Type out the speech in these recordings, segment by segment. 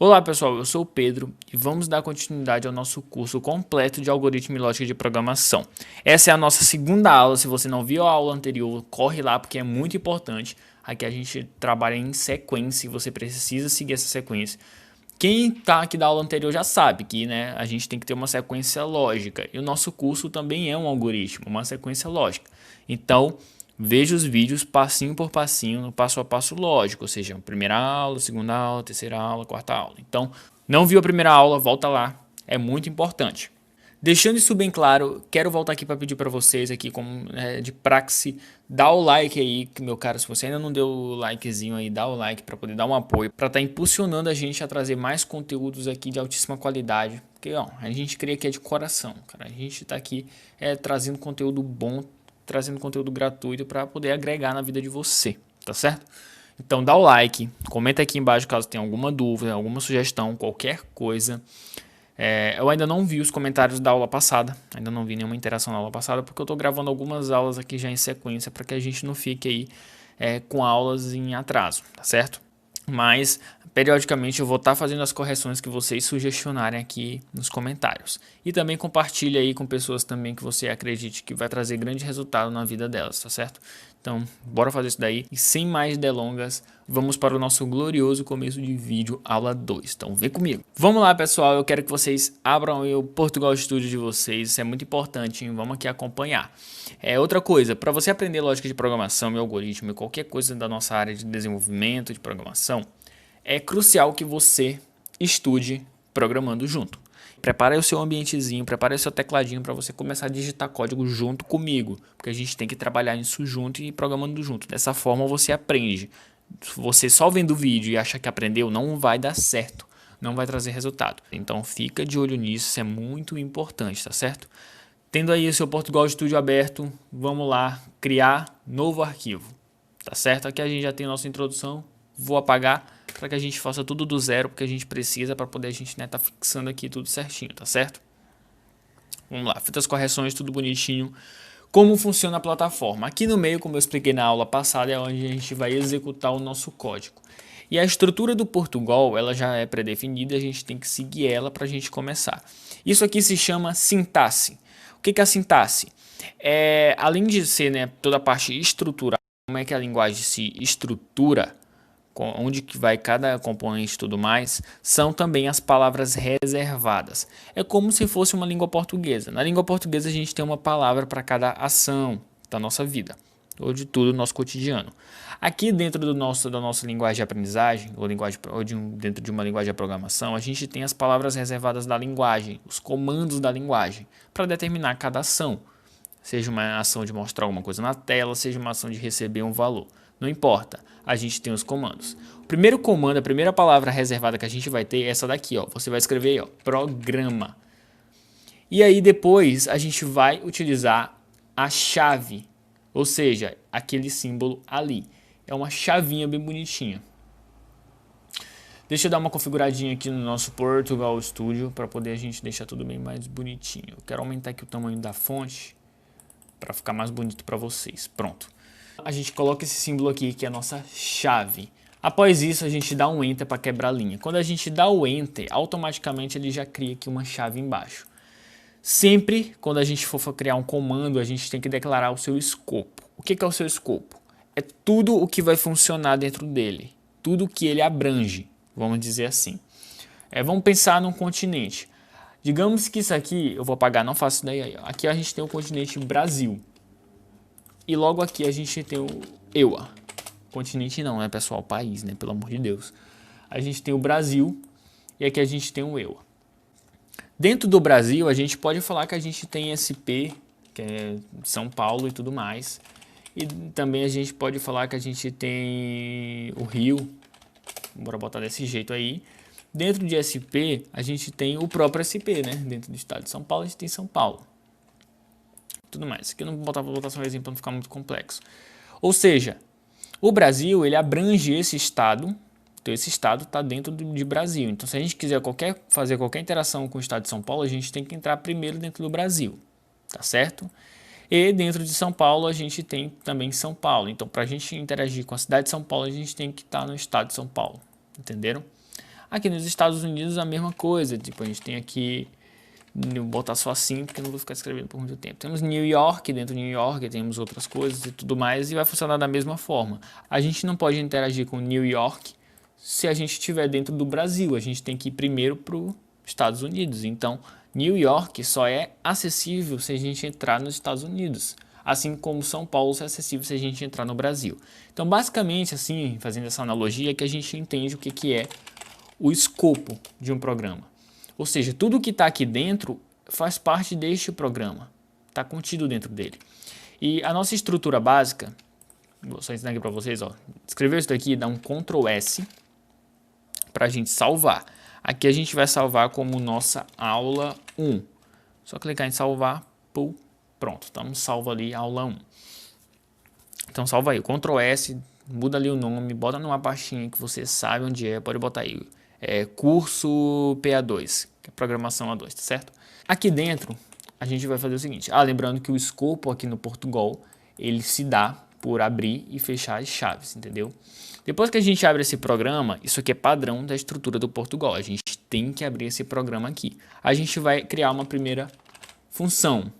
Olá pessoal, eu sou o Pedro e vamos dar continuidade ao nosso curso completo de algoritmo e lógica de programação. Essa é a nossa segunda aula. Se você não viu a aula anterior, corre lá porque é muito importante. Aqui a gente trabalha em sequência e você precisa seguir essa sequência. Quem está aqui da aula anterior já sabe que a gente tem que ter uma sequência lógica. E o nosso curso também é um algoritmo, uma sequência lógica. Então, veja os vídeos passinho por passinho, no passo a passo lógico, ou seja, primeira aula, segunda aula, terceira aula, quarta aula. Então, não viu a primeira aula, volta lá, é muito importante. Deixando isso bem claro, quero voltar aqui para pedir para vocês aqui como de praxe, dá o like aí, meu caro, se você ainda não deu o likezinho aí, dá o like para poder dar um apoio, para estar impulsionando a gente a trazer mais conteúdos aqui de altíssima qualidade, porque ó, a gente cria aqui é de coração, cara, a gente está aqui trazendo conteúdo bom, trazendo conteúdo gratuito para poder agregar na vida de você, tá certo? Então dá o like, comenta aqui embaixo caso tenha alguma dúvida, alguma sugestão, qualquer coisa. Eu ainda não vi os comentários da aula passada, ainda não vi nenhuma interação na aula passada, porque eu estou gravando algumas aulas aqui já em sequência para que a gente não fique aí com aulas em atraso, tá certo? Mas periodicamente eu vou estar fazendo as correções que vocês sugestionarem aqui nos comentários. E também compartilhe aí com pessoas também que você acredite que vai trazer grande resultado na vida delas, tá certo? Então, bora fazer isso daí. E sem mais delongas, vamos para o nosso glorioso começo de vídeo, aula 2. Então, vem comigo. Vamos lá, pessoal. Eu quero que vocês abram o Portugal Studio de vocês. Isso é muito importante, hein? Vamos aqui acompanhar. Outra coisa, para você aprender lógica de programação e algoritmo e qualquer coisa da nossa área de desenvolvimento de programação, é crucial que você estude programando junto. Prepare o seu ambientezinho, prepare o seu tecladinho para você começar a digitar código junto comigo, porque a gente tem que trabalhar isso junto e programando junto. Dessa forma você aprende. Você só vendo o vídeo e achar que aprendeu não vai dar certo, não vai trazer resultado. Então fica de olho nisso, isso é muito importante, tá certo? Tendo aí o seu Portugal Studio aberto, vamos lá criar novo arquivo, tá certo? Aqui a gente já tem a nossa introdução, vou apagar para que a gente faça tudo do zero, porque a gente precisa para poder a gente tá fixando aqui tudo certinho, tá certo? Vamos lá, feitas as correções, tudo bonitinho. Como funciona a plataforma? Aqui no meio, como eu expliquei na aula passada, é onde a gente vai executar o nosso código. E a estrutura do Portugal, ela já é pré-definida, a gente tem que seguir ela para a gente começar. Isso aqui se chama sintaxe. O que é a sintaxe? Além de ser toda a parte estrutural, como é que a linguagem se estrutura, onde que vai cada componente e tudo mais, são também as palavras reservadas. É como se fosse uma língua portuguesa. Na língua portuguesa a gente tem uma palavra para cada ação da nossa vida, ou de tudo no nosso cotidiano. Aqui dentro da nossa linguagem de aprendizagem, dentro de uma linguagem de programação, a gente tem as palavras reservadas da linguagem, os comandos da linguagem, para determinar cada ação. Seja uma ação de mostrar alguma coisa na tela, seja uma ação de receber um valor. Não importa, a gente tem os comandos. O primeiro comando, a primeira palavra reservada que a gente vai ter é essa daqui, ó. Você vai escrever aí, ó, programa. E aí depois a gente vai utilizar a chave, ou seja, aquele símbolo ali. É uma chavinha bem bonitinha. Deixa eu dar uma configuradinha aqui no nosso Portugal Studio para poder a gente deixar tudo bem mais bonitinho. Eu quero aumentar aqui o tamanho da fonte para ficar mais bonito para vocês. Pronto. A gente coloca esse símbolo aqui que é a nossa chave. Após isso a gente dá um Enter para quebrar a linha. Quando a gente dá o Enter, automaticamente ele já cria aqui uma chave embaixo. Sempre quando a gente for criar um comando, a gente tem que declarar o seu escopo. O que é o seu escopo? É tudo o que vai funcionar dentro dele. Tudo que ele abrange, vamos dizer assim. Vamos pensar num continente. Digamos que isso aqui, eu vou apagar, não faço ideia aí. Aqui a gente tem o continente Brasil. E logo aqui a gente tem o EUA. Continente não, né, pessoal? País, né? Pelo amor de Deus. A gente tem o Brasil e aqui a gente tem o EUA. Dentro do Brasil, a gente pode falar que a gente tem SP, que é São Paulo e tudo mais. E também a gente pode falar que a gente tem o Rio. Bora botar desse jeito aí. Dentro de SP, a gente tem o próprio SP, né? Dentro do estado de São Paulo, a gente tem São Paulo. Tudo mais. Aqui eu não vou botar só um exemplo para não ficar muito complexo. Ou seja, o Brasil, ele abrange esse estado. Então, esse estado está dentro de Brasil. Então, se a gente quiser fazer qualquer interação com o estado de São Paulo, a gente tem que entrar primeiro dentro do Brasil. Tá certo? E dentro de São Paulo, a gente tem também São Paulo. Então, para a gente interagir com a cidade de São Paulo, a gente tem que estar no estado de São Paulo. Entenderam? Aqui nos Estados Unidos a mesma coisa, tipo, a gente tem aqui, vou botar só assim, porque eu não vou ficar escrevendo por muito tempo. Temos New York, dentro de New York temos outras coisas e tudo mais, e vai funcionar da mesma forma. A gente não pode interagir com New York se a gente estiver dentro do Brasil, a gente tem que ir primeiro para os Estados Unidos. Então, New York só é acessível se a gente entrar nos Estados Unidos, assim como São Paulo é acessível se a gente entrar no Brasil. Então, basicamente, assim, fazendo essa analogia, é que a gente entende o que é o escopo de um programa. Ou seja, tudo que está aqui dentro faz parte deste programa, está contido dentro dele. E a nossa estrutura básica, vou só ensinar aqui para vocês, ó, escrever isso daqui, dá um Ctrl S para a gente salvar. Aqui a gente vai salvar como nossa aula 1. Só clicar em salvar, pronto, estamos salvo ali, aula 1. Então salva aí, Ctrl S, muda ali o nome, bota numa pastinha que você sabe onde é, pode botar aí, curso PA2, que é programação A2, tá certo? Aqui dentro a gente vai fazer o seguinte, lembrando que o escopo aqui no Portugal, ele se dá por abrir e fechar as chaves, entendeu? Depois que a gente abre esse programa, isso aqui é padrão da estrutura do Portugal, a gente tem que abrir esse programa aqui. A gente vai criar uma primeira função.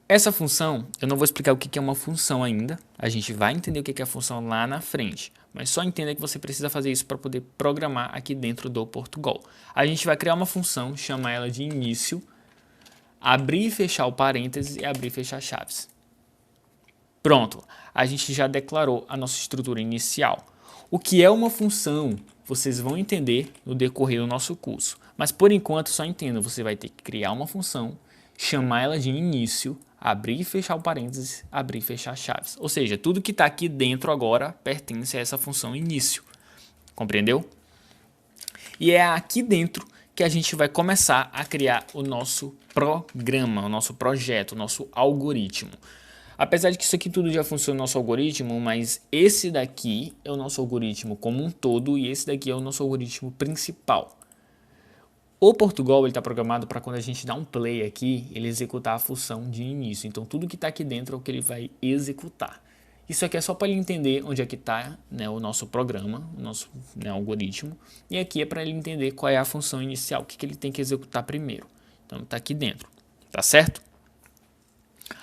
Essa função, eu não vou explicar o que é uma função ainda, a gente vai entender o que é a função lá na frente, mas só entenda que você precisa fazer isso para poder programar aqui dentro do Portugal. A gente vai criar uma função, chamar ela de início, abrir e fechar o parênteses e abrir e fechar chaves. Pronto, a gente já declarou a nossa estrutura inicial. O que é uma função, vocês vão entender no decorrer do nosso curso, mas por enquanto só entenda, você vai ter que criar uma função, chamar ela de início, abrir e fechar o parênteses, abrir e fechar chaves. Ou seja, tudo que está aqui dentro agora pertence a essa função início. Compreendeu? E é aqui dentro que a gente vai começar a criar o nosso programa, o nosso projeto, o nosso algoritmo. Apesar de que isso aqui tudo já funciona no nosso algoritmo, mas esse daqui é o nosso algoritmo como um todo e esse daqui é o nosso algoritmo principal. O Portugal está programado para quando a gente dá um play aqui, ele executar a função de início. Então tudo que está aqui dentro é o que ele vai executar. Isso aqui é só para ele entender onde é que está, né, o nosso programa, o nosso, né, algoritmo. E aqui é para ele entender qual é a função inicial, o que ele tem que executar primeiro. Então está aqui dentro, tá certo?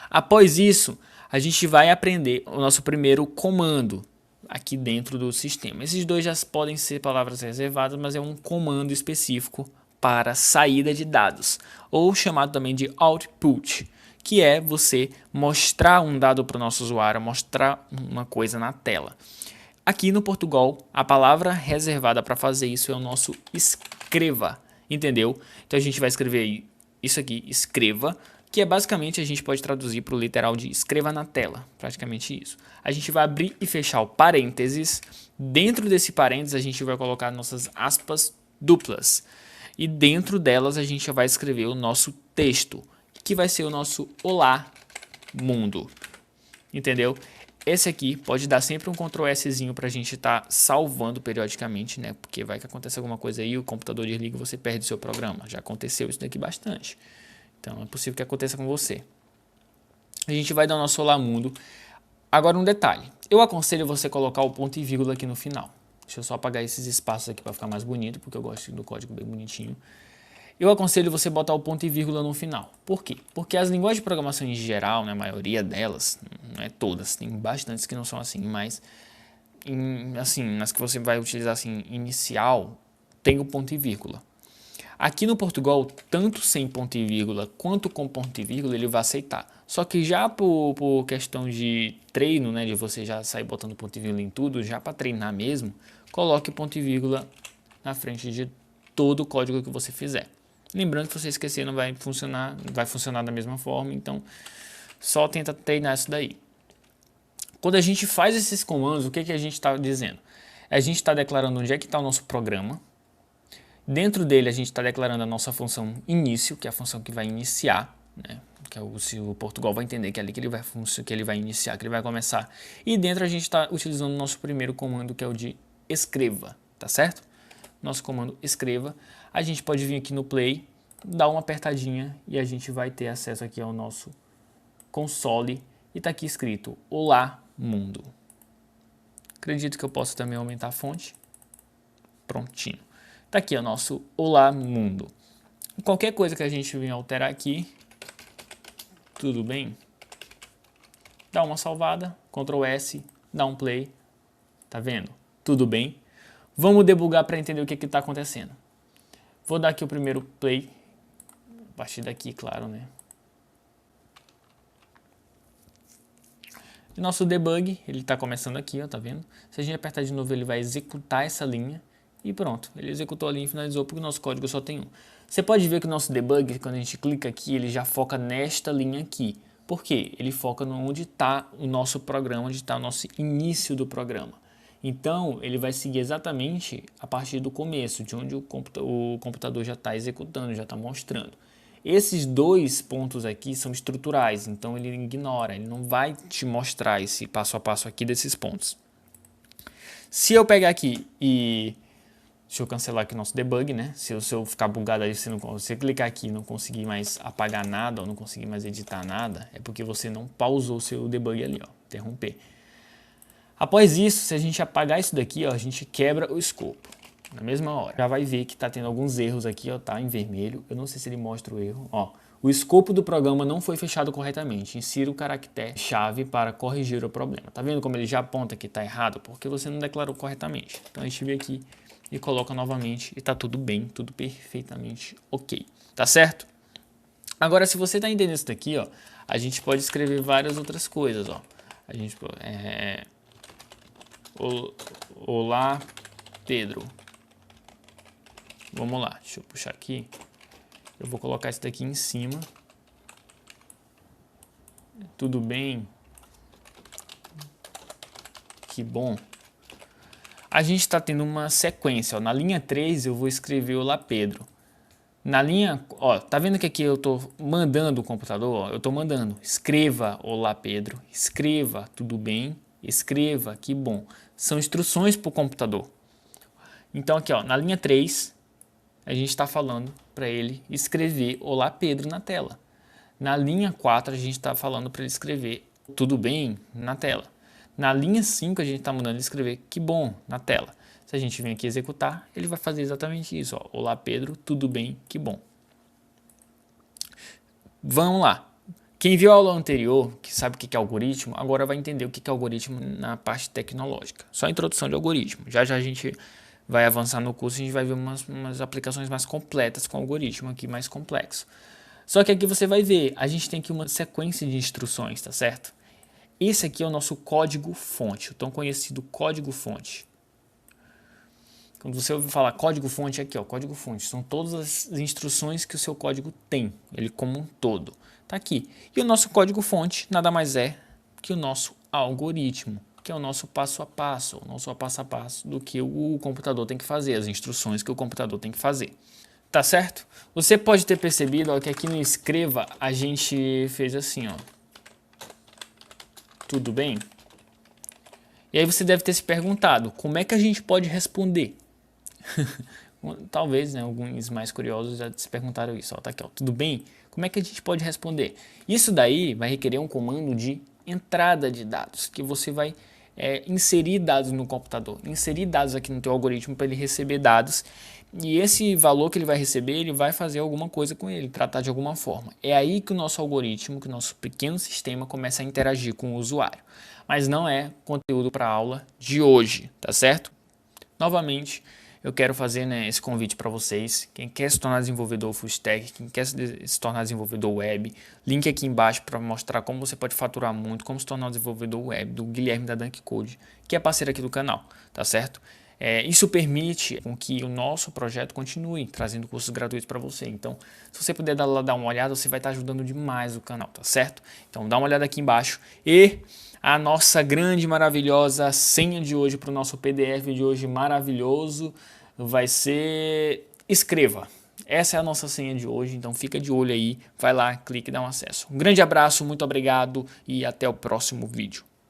Após isso, a gente vai aprender o nosso primeiro comando aqui dentro do sistema. Esses dois já podem ser palavras reservadas, mas é um comando específico para saída de dados, ou chamado também de output, que é você mostrar um dado para o nosso usuário, mostrar uma coisa na tela. Aqui no Portugal, a palavra reservada para fazer isso é o nosso escreva, entendeu? Então a gente vai escrever isso aqui, escreva, que é basicamente a gente pode traduzir para o literal de escreva na tela, praticamente isso. A gente vai abrir e fechar o parênteses, dentro desse parênteses a gente vai colocar nossas aspas duplas, e dentro delas a gente vai escrever o nosso texto, que vai ser o nosso olá mundo, entendeu? Esse aqui pode dar sempre um Ctrl Szinho para a gente estar salvando periodicamente, né? Porque vai que acontece alguma coisa aí, o computador desliga e você perde o seu programa. Já aconteceu isso daqui bastante. Então é possível que aconteça com você. A gente vai dar o nosso olá mundo. Agora um detalhe. Eu aconselho você colocar o ponto e vírgula aqui no final. Deixa eu só apagar esses espaços aqui para ficar mais bonito, porque eu gosto do código bem bonitinho. Eu aconselho você botar o ponto e vírgula no final. Por quê? Porque as linguagens de programação em geral, né, a maioria delas, não é todas, tem bastantes que não são assim, mas assim, nas que você vai utilizar assim, inicial, tem o ponto e vírgula. Aqui no Portugal, tanto sem ponto e vírgula quanto com ponto e vírgula, ele vai aceitar. Só que já por questão de treino, né, de você já sair botando ponto e vírgula em tudo, já para treinar mesmo, coloque ponto e vírgula na frente de todo o código que você fizer. Lembrando que se você esquecer não vai funcionar da mesma forma, então só tenta treinar isso daí. Quando a gente faz esses comandos, o que a gente está dizendo? A gente está declarando onde é que está o nosso programa. Dentro dele a gente está declarando a nossa função início, que é a função que vai iniciar, né? Que é se o Portugal vai entender que é ali que ele vai iniciar, que ele vai começar. E dentro a gente está utilizando o nosso primeiro comando, que é o de escreva, tá certo? Nosso comando escreva. A gente pode vir aqui no play, dar uma apertadinha e a gente vai ter acesso aqui ao nosso console e está aqui escrito Olá Mundo. Acredito que eu posso também aumentar a fonte. prontinho. Tá aqui o nosso Olá Mundo. Qualquer coisa que a gente venha alterar aqui, tudo bem? Dá uma salvada, Ctrl S, dá um play, tá vendo? Tudo bem? Vamos debugar para entender o que está acontecendo. Vou dar aqui o primeiro play, a partir daqui, claro, né? E nosso debug, ele está começando aqui, ó, tá vendo? Se a gente apertar de novo, ele vai executar essa linha e pronto. Ele executou a linha e finalizou porque o nosso código só tem um. Você pode ver que o nosso debug, quando a gente clica aqui, ele já foca nesta linha aqui. Por quê? Ele foca onde está o nosso programa, onde está o nosso início do programa. Então, ele vai seguir exatamente a partir do começo, de onde o computador já está executando, já está mostrando. Esses dois pontos aqui são estruturais, então ele ignora, ele não vai te mostrar esse passo a passo aqui desses pontos. Se eu pegar aqui e... Deixa eu cancelar aqui o nosso debug, né? Se eu ficar bugado aí, se você clicar aqui e não conseguir mais apagar nada, ou não conseguir mais editar nada, é porque você não pausou o seu debug ali, ó, interromper. Após isso, se a gente apagar isso daqui, ó, a gente quebra o escopo. Na mesma hora. Já vai ver que tá tendo alguns erros aqui, ó, tá em vermelho. Eu não sei se ele mostra o erro, ó. O escopo do programa não foi fechado corretamente. Insira o caractere-chave para corrigir o problema. Tá vendo como ele já aponta que tá errado? Porque você não declarou corretamente. Então a gente vem aqui e coloca novamente e tá tudo bem, tudo perfeitamente ok. Tá certo? Agora, se você tá entendendo isso daqui, ó, a gente pode escrever várias outras coisas, ó. A gente Olá, Pedro. Vamos lá, deixa eu puxar aqui. Eu vou colocar isso daqui em cima. Tudo bem? Que bom. A gente está tendo uma sequência, ó. Na linha 3 eu vou escrever Olá, Pedro. Na linha, ó, tá vendo que aqui eu tô mandando o computador? Ó, eu tô mandando, escreva Olá, Pedro. Escreva, tudo bem? Escreva, que bom. São instruções para o computador. Então aqui, ó, na linha 3, a gente está falando para ele escrever Olá, Pedro na tela. Na linha 4, a gente está falando para ele escrever tudo bem na tela. Na linha 5, a gente está mandando ele escrever que bom na tela. Se a gente vem aqui executar, ele vai fazer exatamente isso. Ó. Olá, Pedro, tudo bem, que bom. Vamos lá. Quem viu a aula anterior, que sabe o que é algoritmo, agora vai entender o que é algoritmo na parte tecnológica. Só a introdução de algoritmo. Já já a gente vai avançar no curso e a gente vai ver umas aplicações mais completas com algoritmo aqui, mais complexo. Só que aqui você vai ver, a gente tem aqui uma sequência de instruções, tá certo? Esse aqui é o nosso código-fonte, o tão conhecido código-fonte. Quando você ouvir falar código-fonte, aqui ó, código-fonte, são todas as instruções que o seu código tem, ele como um todo. Tá aqui. E o nosso código-fonte nada mais é que o nosso algoritmo, que é o nosso passo a passo do que o computador tem que fazer, as instruções que o computador tem que fazer. Tá certo? Você pode ter percebido, ó, que aqui no escreva a gente fez assim, ó. Tudo bem? E aí você deve ter se perguntado, como é que a gente pode responder? Talvez, né, alguns mais curiosos já se perguntaram isso. Ó, tá aqui, ó, tudo bem? Como é que a gente pode responder? Isso daí vai requerer um comando de entrada de dados, que você vai inserir dados no computador, inserir dados aqui no teu algoritmo para ele receber dados, e esse valor que ele vai receber, ele vai fazer alguma coisa com ele, tratar de alguma forma. É aí que o nosso algoritmo, que o nosso pequeno sistema começa a interagir com o usuário. Mas não é conteúdo para a aula de hoje, tá certo? Novamente, eu quero fazer, né, esse convite para vocês. Quem quer se tornar desenvolvedor full stack, quem quer se tornar desenvolvedor web, link aqui embaixo para mostrar como você pode faturar muito, como se tornar um desenvolvedor web, do Guilherme da Dunk Code, que é parceiro aqui do canal, tá certo? Isso permite com que o nosso projeto continue trazendo cursos gratuitos para você. Então, se você puder dar uma olhada, você vai estar ajudando demais o canal, tá certo? Então, dá uma olhada aqui embaixo. E a nossa grande, maravilhosa senha de hoje para o nosso PDF de hoje maravilhoso vai ser escreva. Essa é a nossa senha de hoje, então fica de olho aí, vai lá, clique e dá um acesso. Um grande abraço, muito obrigado e até o próximo vídeo.